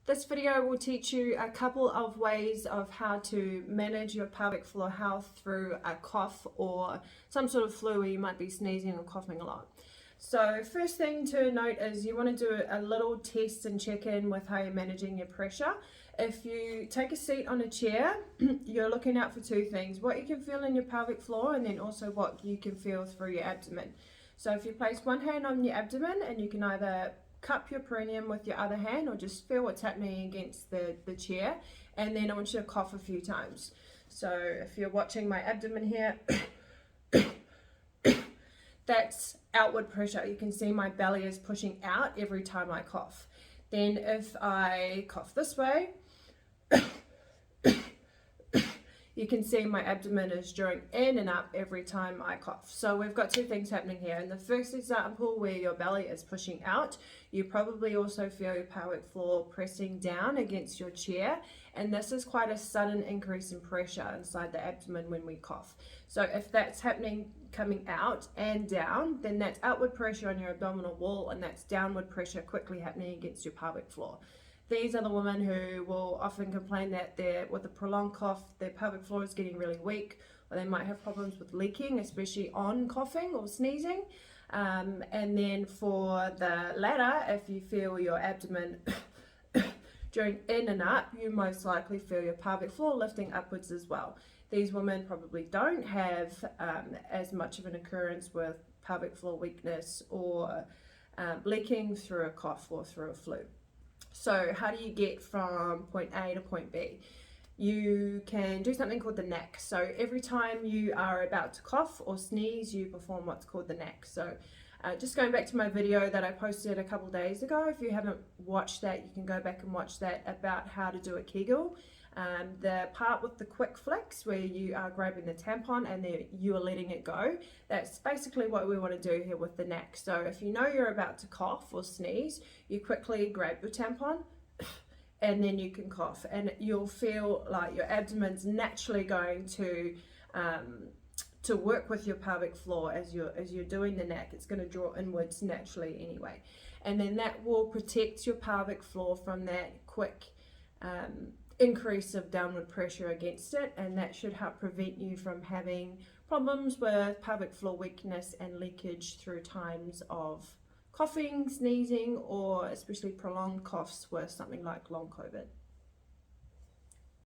This video will teach you a couple of ways of how to manage your pelvic floor health through a cough or some sort of flu where you might be sneezing or coughing a lot. So first thing to note is you want to do a little test and check in with how you're managing your pressure. If you take a seat on a chair, you're looking out for two things: what you can feel in your pelvic floor and then also what you can feel through your abdomen. So if you place one hand on your abdomen, and you can either cup your perineum with your other hand or just feel what's happening against the chair, and then I want you to cough a few times. So if you're watching my abdomen here, that's outward pressure. You can see my belly is pushing out every time I cough. Then if I cough this way, you can see my abdomen is drawing in and up every time I cough. So we've got two things happening here. In the first example, where your belly is pushing out, you probably also feel your pelvic floor pressing down against your chair, and this is quite a sudden increase in pressure inside the abdomen when we cough. So if that's happening coming out and down, then that's outward pressure on your abdominal wall, and that's downward pressure quickly happening against your pelvic floor. These are the women who will often complain that with a prolonged cough, their pelvic floor is getting really weak, or they might have problems with leaking, especially on coughing or sneezing. And then for the latter, if you feel your abdomen drawing in and up, you most likely feel your pelvic floor lifting upwards as well. These women probably don't have as much of an occurrence with pelvic floor weakness or leaking through a cough or through a flu. So how do you get from point A to point B? You can do something called the knack. So every time you are about to cough or sneeze, you perform what's called the knack. So just going back to my video that I posted a couple days ago, if you haven't watched that, you can go back and watch that, about how to do a Kegel. The part with the quick flicks where you are grabbing the tampon and you are letting it go, that's basically what we want to do here with the knack. So if you know you're about to cough or sneeze, you quickly grab your tampon and then you can cough, and you'll feel like your abdomen's naturally going to work with your pelvic floor as you're doing the knack. It's going to draw inwards naturally anyway, and then that will protect your pelvic floor from that quick increase of downward pressure against it, and that should help prevent you from having problems with pelvic floor weakness and leakage through times of coughing, sneezing, or especially prolonged coughs with something like long COVID.